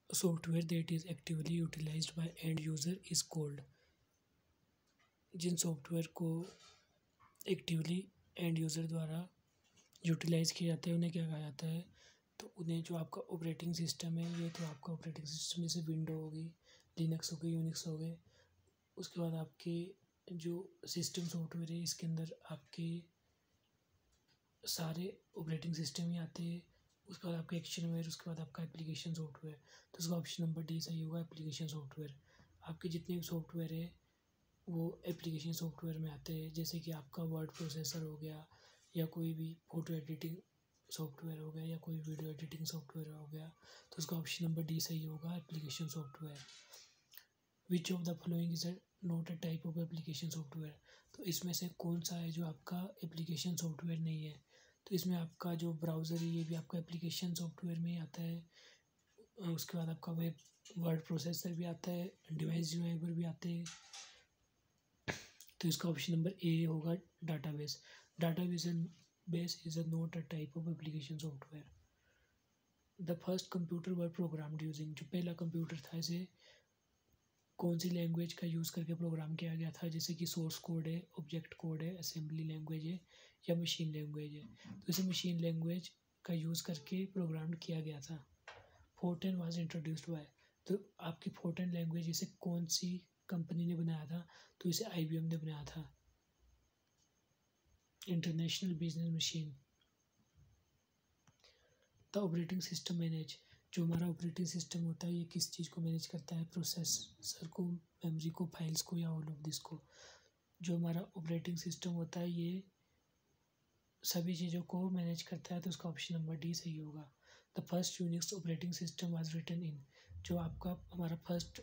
Software that is actively utilized by end user is called. जिन software को actively end user द्वारा utilize किया जाता है उन्हें क्या कहा जाता है? तो उन्हें जो आपका ऑपरेटिंग सिस्टम है, ये तो आपका ऑपरेटिंग सिस्टम जैसे विंडो होगी, लिनक्स हो गई, यूनिक्स हो गए। उसके बाद आपके जो सिस्टम सॉफ्टवेयर है इसके अंदर आपके सारे ऑपरेटिंग सिस्टम ही आते हैं। उसके बाद आपका एक्शनवेयर, उसके बाद आपका एप्लीकेशन सॉफ्टवेयर। तो उसका ऑप्शन नंबर डी सही होगा, एप्लीकेशन सॉफ्टवेयर। आपके जितने भी सॉफ्टवेयर है वो एप्लीकेशन सॉफ्टवेयर में आते हैं, जैसे कि आपका वर्ड प्रोसेसर हो गया, या कोई भी फ़ोटो एडिटिंग सॉफ्टवेयर हो गया, या कोई वीडियो एडिटिंग सॉफ्टवेयर हो गया। तो उसका ऑप्शन नंबर डी सही होगा, application software. Which of the following is not a type of application software? तो इसमें से कौन सा है जो आपका एप्लीकेशन सॉफ्टवेयर नहीं है? तो इसमें आपका जो ब्राउज़र है ये भी आपका एप्लीकेशन सॉफ्टवेयर में ही आता है। उसके बाद आपका वेब वर्ड प्रोसेसर भी आता है, डिवाइस ड्राइवर भी आते हैं। तो इसका ऑप्शन नंबर ए होगा, database. Database base is a not a type of application software. The first computer were programmed using, जो पहला कंप्यूटर था इसे कौन सी लैंग्वेज का यूज़ करके प्रोग्राम किया गया था? जैसे कि सोर्स कोड है, ऑब्जेक्ट कोड है, असेंबली लैंग्वेज है, या मशीन लैंग्वेज है। तो इसे मशीन लैंग्वेज का यूज़ करके प्रोग्राम किया गया था। फोर्टेन वाज इंट्रोड्यूस्ड बाय, तो आपकी फोर्टेन लैंग्वेज इसे कौन सी कंपनी ने बनाया था? तो इसे IBM ने बनाया था, international business machine. The operating system manage, जो हमारा ऑपरेटिंग सिस्टम होता है ये किस चीज़ को मैनेज करता है? प्रोसेसर को, मेमोरी को, फाइल्स को, या ऑल ऑफ दिस को? जो हमारा ऑपरेटिंग सिस्टम होता है ये सभी चीज़ों को मैनेज करता है। तो उसका ऑप्शन नंबर डी सही होगा। The first Unix operating system was written in, जो आपका हमारा फर्स्ट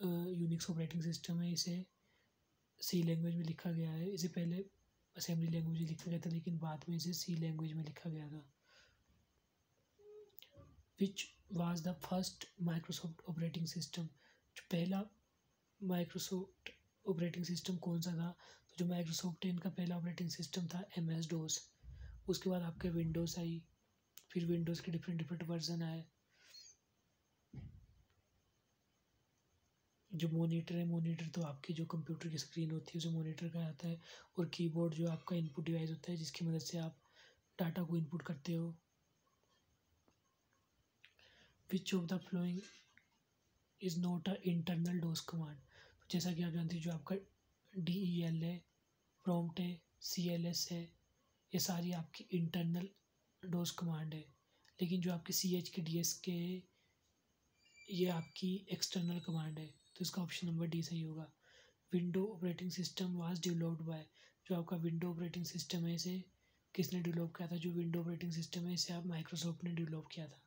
यूनिक्स ऑपरेटिंग सिस्टम है इसे सी लैंग्वेज में लिखा गया है। इसे पहले असेंबली लैंग्वेज में लिखा गया था, लेकिन बाद में इसे सी लैंग्वेज में लिखा गया था। Which was the first Microsoft operating system, जो पहला माइक्रोसॉफ्ट ऑपरेटिंग सिस्टम कौन सा था? तो जो माइक्रोसॉफ्ट है इनका पहला ऑपरेटिंग सिस्टम था MS-DOS। उसके बाद आपके विंडोज़ आई, फिर विंडोज़ के डिफरेंट डिफरेंट वर्जन आए। जो मॉनिटर है, मॉनिटर तो आपकी जो कंप्यूटर की स्क्रीन होती है उसे मॉनिटर कहा जाता है। और कीबोर्ड जो आपका इनपुट डिवाइस होता है जिसकी मदद से आप डाटा को इनपुट करते हो। विच of the following is not a internal dose command? जैसा कि आप जानते हैं जो आपका DEL है, प्रॉम्प्ट है, CLS है, ये सारी आपकी इंटरनल डोस कमांड है। लेकिन जो आपके CH के DS के ये आपकी एक्सटर्नल कमांड है। तो इसका ऑप्शन नंबर डी सही होगा। Window operating system was developed by, जो आपका विंडो ऑपरेटिंग सिस्टम है इसे किसने डेवलप किया था? जो विंडो ऑपरेटिंग सिस्टम है इसे आप माइक्रोसॉफ्ट ने डेवलप किया था।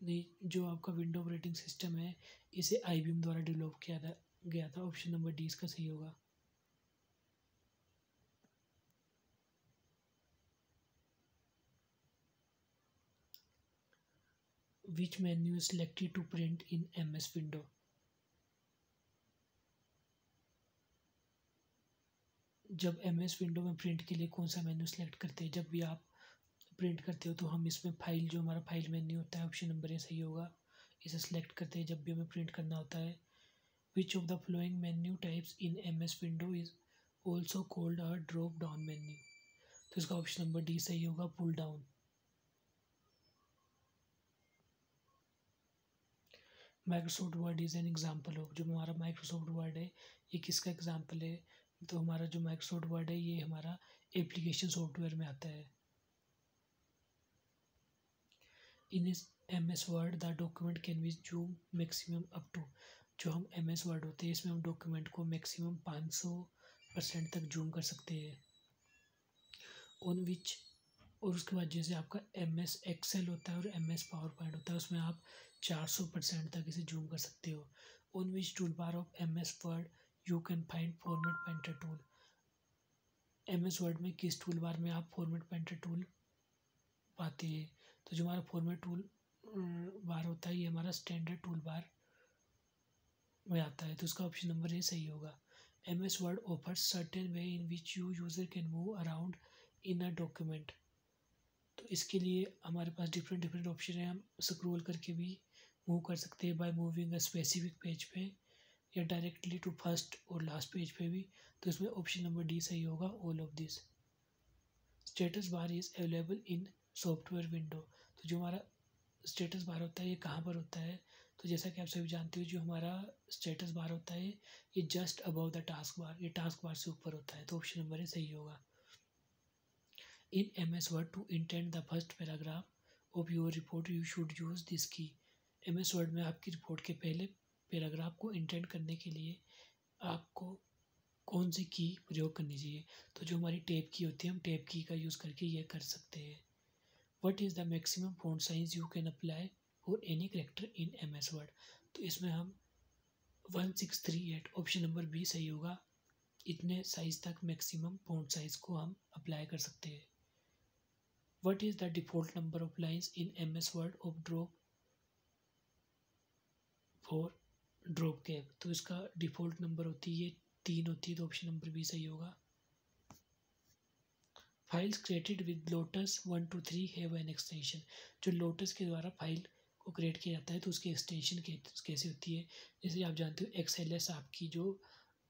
जो आपका विंडो ऑपरेटिंग सिस्टम है इसे IBM द्वारा डेवलप किया था गया था। ऑप्शन नंबर डी इसका सही होगा। Which menu is selected to print in MS window? जब MS विंडो में प्रिंट के लिए कौन सा मेन्यू सेलेक्ट करते हैं? जब भी आप प्रिंट करते हो तो हम इसमें फाइल, जो हमारा फाइल मेन्यू होता है, ऑप्शन नंबर ए सही होगा। इसे सेलेक्ट करते हैं जब भी हमें प्रिंट करना होता है। Which of the following menu types in MS window is also called a drop down menu? तो इसका ऑप्शन नंबर डी सही होगा, pull down. Microsoft Word is an example of, जो हमारा माइक्रोसॉफ्ट वर्ड है ये किसका एग्जाम्पल है? तो हमारा जो माइक्रोसॉफ्ट वर्ड है ये हमारा एप्लीकेशन सॉफ्टवेयर में आता है। इन इस MS word the document can be zoom maximum up to, जो हम MS वर्ड होते हैं इसमें हम डॉक्यूमेंट को मैक्सिमम 500% तक जूम कर सकते हैं। ऑन विच, और उसके बाद जैसे आपका MS एक्सेल होता है और MS पावर पॉइंट होता है उसमें आप 400% तक इसे जूम कर सकते हो। On which tool bar of MS word you can find format painter tool? MS word में किस टूल बार में आप फॉर्मेट पेंटर टूल पाते हैं? तो जो हमारा फॉर्मेट टूल बार होता है ये हमारा स्टैंडर्ड टूल बार में आता है। तो उसका ऑप्शन नंबर ए सही होगा। MS word offers certain way in which you user can move around in a document. तो इसके लिए हमारे पास डिफरेंट डिफरेंट ऑप्शन है। हम स्क्रॉल करके भी मूव कर सकते हैं by moving a specific page पे, या डायरेक्टली टू फर्स्ट और लास्ट पेज पे भी। तो इसमें ऑप्शन नंबर डी सही होगा, all of this. Status bar is available in software window. तो जो हमारा स्टेटस बार होता है ये कहाँ पर होता है? तो जैसा कि आप सभी जानते हो, जो हमारा स्टेटस बार होता है ये just above the task bar, ये टास्क बार से ऊपर होता है। तो ऑप्शन नंबर ए सही होगा। In MS word to intend the first paragraph of your report you should use this key. MS word में आपकी रिपोर्ट के पहले पैराग्राफ को इंटेंड करने के लिए आपको कौन सी की प्रयोग करनी चाहिए? तो जो हमारी टैब की होती है, हम टैब की का यूज़ करके ये कर सकते हैं। What is the maximum font size you can apply for any character in MS word? तो इसमें हम 1638, ऑप्शन नंबर बी सही होगा। इतने साइज तक मैक्सिमम फॉन्ट साइज को हम अप्लाई कर सकते हैं। What is the default number of lines in MS word of drop for drop cap? तो इसका डिफ़ॉल्ट नंबर होती है 3 होती है। तो ऑप्शन नंबर बी सही होगा। Files created with lotus 1 to 3 have an extension. जो लोटस के द्वारा फाइल को क्रिएट किया जाता है तो उसकी एक्सटेंशन कैसे होती है? जैसे आप जानते हो XLS आपकी जो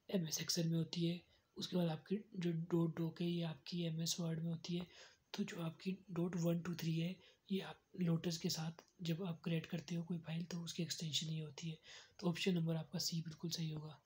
MS एक्सेल में होती है, उसके बाद आपकी जो डॉक है ये आपकी MS वर्ड में होती है। तो जो आपकी .1 to 3 है ये आप लोटस के साथ जब आप क्रिएट करते हो कोई फाइल तो उसकी एक्सटेंशन ये होती है। तो ऑप्शन नंबर आपका सी बिल्कुल सही होगा।